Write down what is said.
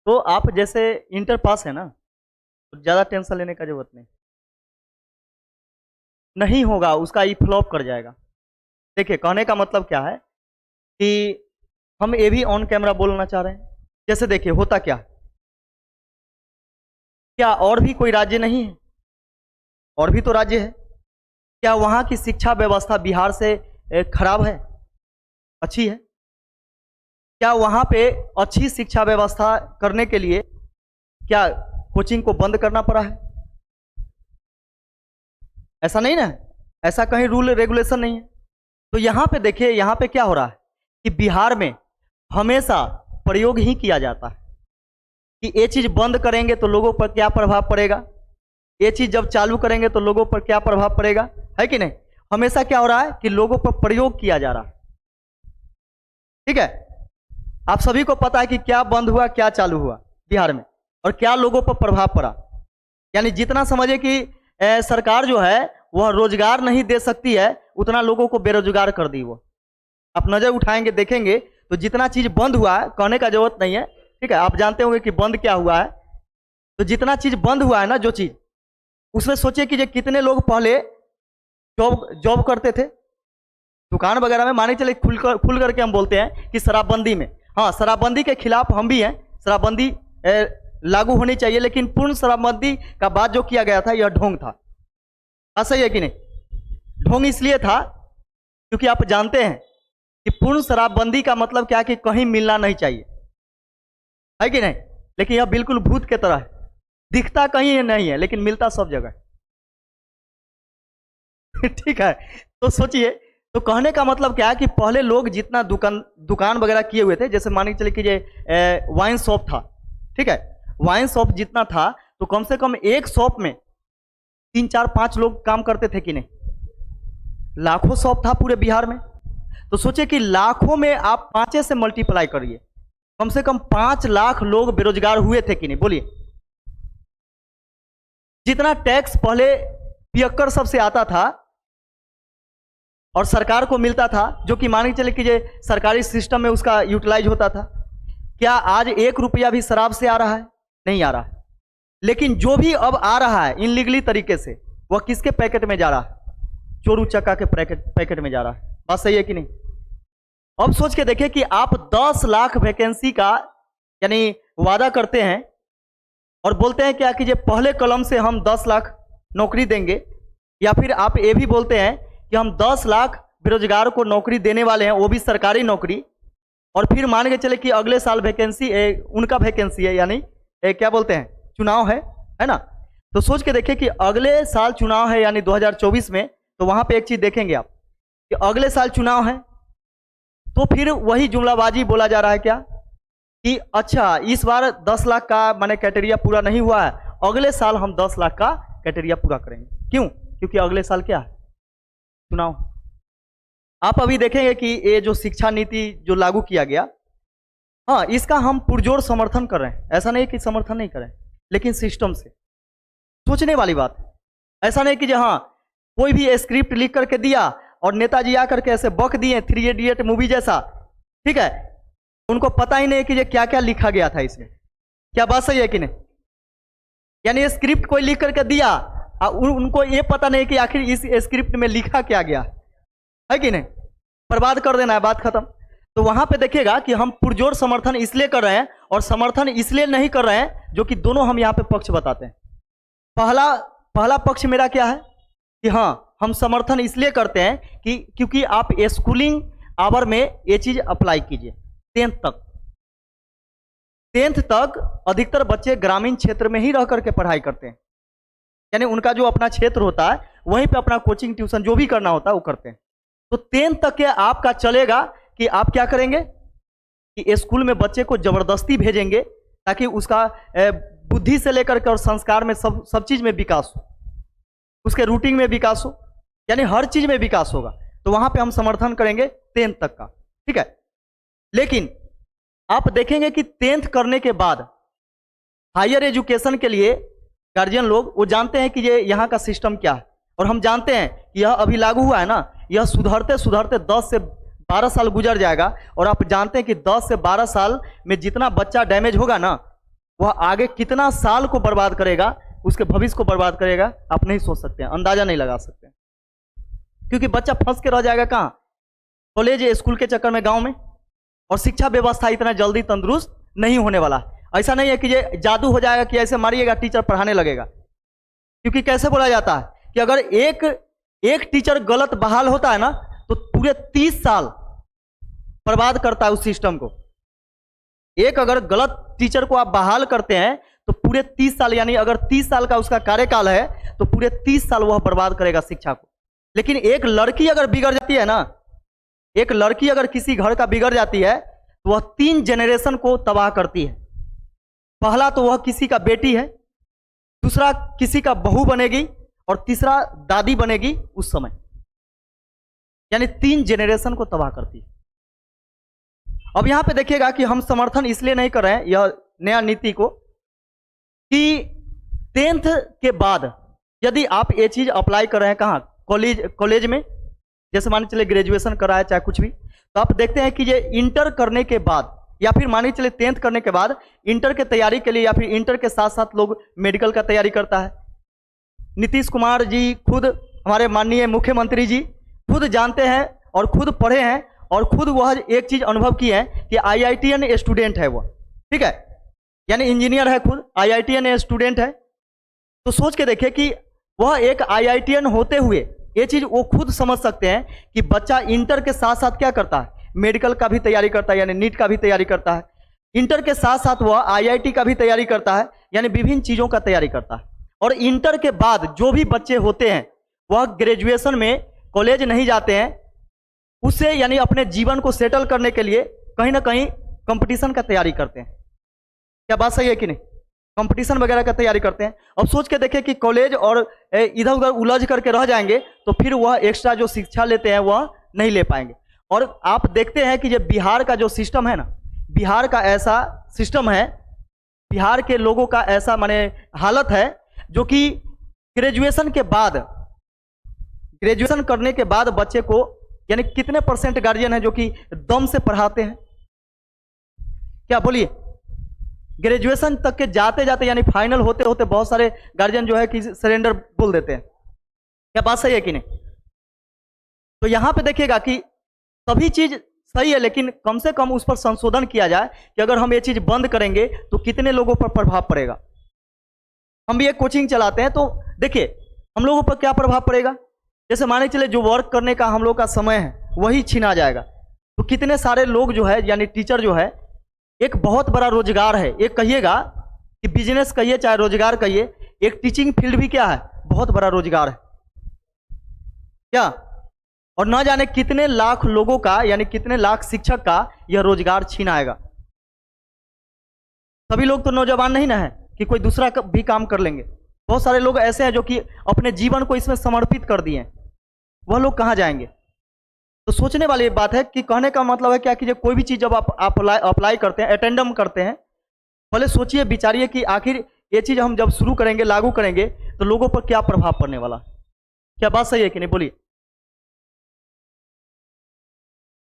तो आप जैसे इंटर पास है ना, तो ज़्यादा टेंशन लेने का जरूरत नहीं। नहीं होगा, उसका ई फ्लॉप कर जाएगा। देखिए कहने का मतलब क्या है कि हम ये भी ऑन कैमरा बोलना चाह रहे हैं। जैसे देखिए होता क्या है, क्या और भी कोई राज्य नहीं है? और भी तो राज्य है। क्या वहाँ की शिक्षा व्यवस्था बिहार से खराब है, अच्छी है? क्या वहाँ पे अच्छी शिक्षा व्यवस्था करने के लिए क्या कोचिंग को बंद करना पड़ा है? ऐसा नहीं ना, ऐसा कहीं रूल रेगुलेशन नहीं है। तो यहाँ पे देखिए, यहाँ पे क्या हो रहा है कि बिहार में हमेशा प्रयोग ही किया जाता है कि ये चीज बंद करेंगे तो लोगों पर क्या प्रभाव पड़ेगा, ये चीज जब चालू करेंगे तो लोगों पर क्या प्रभाव पड़ेगा, है कि नहीं? हमेशा क्या हो रहा है कि लोगों पर प्रयोग किया जा रहा है। ठीक है, आप सभी को पता है कि क्या बंद हुआ, क्या चालू हुआ बिहार में, और क्या लोगों पर प्रभाव पड़ा। यानी जितना समझे कि सरकार जो है वह रोजगार नहीं दे सकती है, उतना लोगों को बेरोजगार कर दी वो। आप नजर उठाएंगे देखेंगे तो जितना चीज बंद हुआ है, कहने का जरूरत नहीं है। ठीक है, आप जानते होंगे कि बंद क्या हुआ है। तो जितना चीज बंद हुआ है ना, जो चीज, उसमें सोचिए कि कितने लोग पहले जॉब जॉब करते थे दुकान वगैरह में। माने चले खुल करके हम बोलते हैं कि शराबबंदी में, हाँ शराबबंदी के खिलाफ हम भी हैं। शराबबंदी लागू होनी चाहिए, लेकिन पूर्ण शराबबंदी का बाद जो किया गया था यह ढोंग था। सही है कि नहीं? ढोंग इसलिए था क्योंकि आप जानते हैं कि पूर्ण शराबबंदी का मतलब क्या है कि कहीं मिलना नहीं चाहिए, है कि नहीं? लेकिन यह बिल्कुल भूत के तरह है, दिखता कहीं नहीं है लेकिन मिलता सब जगह ठीक है, तो सोचिए। तो कहने का मतलब क्या है कि पहले लोग जितना दुकान वगैरह किए हुए थे, जैसे मान के चले कि वाइन शॉप था, ठीक है, वाइन शॉप जितना था तो कम से कम एक शॉप में 3 4 5 लोग काम करते थे कि नहीं? लाखों शॉप था पूरे बिहार में। तो सोचिए कि लाखों में आप 5 से मल्टीप्लाई करिए, कम से कम 5 लाख लोग बेरोजगार हुए थे कि नहीं? बोलिए। जितना टैक्स पहले पियक्कर सबसे आता था और सरकार को मिलता था, जो कि मान के चले कि सरकारी सिस्टम में उसका यूटिलाइज होता था, क्या आज 1 रुपया भी शराब से आ रहा है? नहीं आ रहा है। लेकिन जो भी अब आ रहा है इनलीगली तरीके से, वह किसके पैकेट में जा रहा है? चोरू चक्का के पैकेट में जा रहा है। बात सही है कि नहीं? अब सोच के देखिए कि आप 10 लाख वैकेंसी का यानी वादा करते हैं और बोलते हैं क्या कि पहले कलम से हम 10 लाख नौकरी देंगे, या फिर आप ये भी बोलते हैं कि हम 10 लाख बेरोजगार को नौकरी देने वाले हैं, वो भी सरकारी नौकरी। और फिर मान के चले कि अगले साल वैकेंसी उनका वैकेंसी है, यानी क्या बोलते हैं, चुनाव है ना? तो सोच के देखिए कि अगले साल चुनाव है यानी 2024 में, तो वहां पे एक चीज देखेंगे आप कि अगले साल चुनाव है, तो फिर वही जुमलाबाजी बोला जा रहा है क्या कि अच्छा इस बार 10 लाख का माने क्राइटेरिया पूरा नहीं हुआ है, अगले साल हम 10 लाख का क्राइटेरिया पूरा करेंगे। क्यों? क्योंकि अगले साल क्या है? चुनाव। आप अभी देखेंगे कि ये जो शिक्षा नीति जो लागू किया गया, हाँ इसका हम पुरजोर समर्थन कर रहे हैं, ऐसा नहीं कि समर्थन नहीं करें, लेकिन सिस्टम से सोचने वाली बात है। ऐसा नहीं कि हाँ कोई भी स्क्रिप्ट लिख करके दिया और नेताजी आकर के ऐसे बक दिए 3 इडियट मूवी जैसा, ठीक है, उनको पता ही नहीं कि क्या क्या लिखा गया था इसमें। क्या बात सही है कि नहीं? यानी स्क्रिप्ट कोई लिख करके दिया, उनको ये पता नहीं कि आखिर इस स्क्रिप्ट में लिखा क्या गया है कि नहीं? बर्बाद कर देना है, बात खत्म। तो वहां पे देखिएगा कि हम पुरजोर समर्थन इसलिए कर रहे हैं, और समर्थन इसलिए नहीं कर रहे हैं, जो कि दोनों हम यहाँ पे पक्ष बताते हैं। पहला पक्ष मेरा क्या है कि हाँ हम समर्थन इसलिए करते हैं कि क्योंकि आप स्कूलिंग आवर में ये चीज अप्लाई कीजिए। 10th तक अधिकतर बच्चे ग्रामीण क्षेत्र में ही रह करके पढ़ाई करते हैं, यानी उनका जो अपना क्षेत्र होता है वहीं पे अपना कोचिंग ट्यूशन जो भी करना होता है वो करते हैं। तो 10th तक के आपका चलेगा कि आप क्या करेंगे कि स्कूल में बच्चे को जबरदस्ती भेजेंगे ताकि उसका बुद्धि से लेकर के और संस्कार में सब चीज में विकास हो, उसके रूटीन में विकास हो, यानी हर चीज में विकास होगा। तो वहां पे हम समर्थन करेंगे 10th तक का, ठीक है। लेकिन आप देखेंगे कि 10th करने के बाद हायर एजुकेशन के लिए गार्जियन लोग वो जानते हैं कि ये यहाँ का सिस्टम क्या है, और हम जानते हैं कि यह अभी लागू हुआ है ना, यह सुधरते सुधरते 10 से 12 साल गुजर जाएगा। और आप जानते हैं कि 10 से 12 साल में जितना बच्चा डैमेज होगा ना, वह आगे कितना साल को बर्बाद करेगा, उसके भविष्य को बर्बाद करेगा, आप नहीं सोच सकते हैं, अंदाजा नहीं लगा सकते हैं। क्योंकि बच्चा फंस के रह जाएगा कहाँ? कॉलेज या स्कूल के चक्कर में, गांव में। और शिक्षा व्यवस्था इतना जल्दी तंदुरुस्त नहीं होने वाला। ऐसा नहीं है कि ये जादू हो जाएगा कि ऐसे मारिएगा टीचर पढ़ाने लगेगा। क्योंकि कैसे बोला जाता है कि अगर एक टीचर गलत बहाल होता है ना, तो पूरे 30 साल बर्बाद करता है उस सिस्टम को। एक अगर गलत टीचर को आप बहाल करते हैं तो पूरे 30 साल, यानी अगर 30 साल का उसका कार्यकाल है तो पूरे 30 साल वह बर्बाद करेगा शिक्षा को। लेकिन एक लड़की अगर बिगड़ जाती है ना, एक लड़की अगर किसी घर का बिगड़ जाती है तो वह 3 जनरेशन को तबाह करती है। पहला तो वह किसी का बेटी है, दूसरा किसी का बहू बनेगी, और तीसरा दादी बनेगी उस समय। यानी 3 जनरेशन को तबाह करती है। अब यहां पे देखिएगा कि हम समर्थन इसलिए नहीं कर रहे हैं यह नया नीति को कि 10th के बाद यदि आप ये चीज अप्लाई कर रहे हैं कहाँ, कॉलेज में, जैसे मान चले ग्रेजुएशन कर रहा है चाहे कुछ भी, तो आप देखते हैं कि ये इंटर करने के बाद या फिर मान चले 10th करने के बाद इंटर के तैयारी के लिए या फिर इंटर के साथ साथ लोग मेडिकल का तैयारी करता है। नीतीश कुमार जी खुद, हमारे माननीय मुख्यमंत्री जी खुद जानते हैं और खुद पढ़े हैं और खुद वह एक चीज अनुभव की है कि IITian स्टूडेंट है वह, ठीक है, यानी इंजीनियर है, खुद IITian स्टूडेंट है। तो सोच के देखिए कि वह एक IITian होते हुए ये चीज वो खुद समझ सकते हैं कि बच्चा इंटर के साथ साथ क्या करता है, मेडिकल का भी तैयारी करता है, यानी नीट का भी तैयारी करता है। इंटर के साथ साथ वह IIT का भी तैयारी करता है, यानी विभिन्न चीजों का तैयारी करता है। और इंटर के बाद जो भी बच्चे होते हैं वह ग्रेजुएशन में कॉलेज नहीं जाते हैं, उससे यानी अपने जीवन को सेटल करने के लिए कहीं ना कहीं कंपटीशन का तैयारी करते हैं। क्या बात सही है कि नहीं? कंपटीशन वगैरह का तैयारी करते हैं। अब सोच के देखें कि कॉलेज और इधर उधर उलझ करके रह जाएंगे तो फिर वह एक्स्ट्रा जो शिक्षा लेते हैं वह नहीं ले पाएंगे। और आप देखते हैं कि ये बिहार का जो सिस्टम है ना, बिहार का ऐसा सिस्टम है, बिहार के लोगों का ऐसा माने हालत है जो कि ग्रेजुएशन के बाद, ग्रेजुएशन करने के बाद बच्चे को यानी कितने % गार्जियन है जो कि दम से पढ़ाते हैं? क्या बोलिए? ग्रेजुएशन तक के जाते जाते यानी फाइनल होते होते बहुत सारे गार्जियन जो है कि सरेंडर बोल देते हैं। क्या बात सही है कि नहीं? तो यहां पे देखिएगा कि सभी चीज सही है, लेकिन कम से कम उस पर संशोधन किया जाए कि अगर हम ये चीज बंद करेंगे तो कितने लोगों पर प्रभाव पड़ेगा। हम भी एक कोचिंग चलाते हैं तो देखिए हम लोगों पर क्या प्रभाव पड़ेगा। जैसे माने चले जो वर्क करने का हम लोग का समय है वही छीना जाएगा, तो कितने सारे लोग जो है यानी टीचर जो है एक बहुत बड़ा रोजगार है। एक कहिएगा कि बिजनेस कहिए चाहे रोजगार कहिए, एक टीचिंग फील्ड भी क्या है, बहुत बड़ा रोजगार है क्या। और न जाने कितने लाख लोगों का यानी कितने लाख शिक्षक का यह रोजगार छीनाएगा। सभी लोग तो नौजवान नहीं ना है कि कोई दूसरा भी काम कर लेंगे। बहुत सारे लोग ऐसे हैं जो कि अपने जीवन को इसमें समर्पित कर दिए हैं, वह लोग कहाँ जाएंगे? तो सोचने वाली बात है कि कहने का मतलब है क्या कि कोई भी चीज़ जब आप अप्लाई करते हैं, अटेंडम करते हैं, पहले सोचिए विचारिए कि आखिर ये चीज़ हम जब शुरू करेंगे, लागू करेंगे तो लोगों पर क्या प्रभाव पड़ने वाला। क्या बात सही है कि नहीं? बोलिए।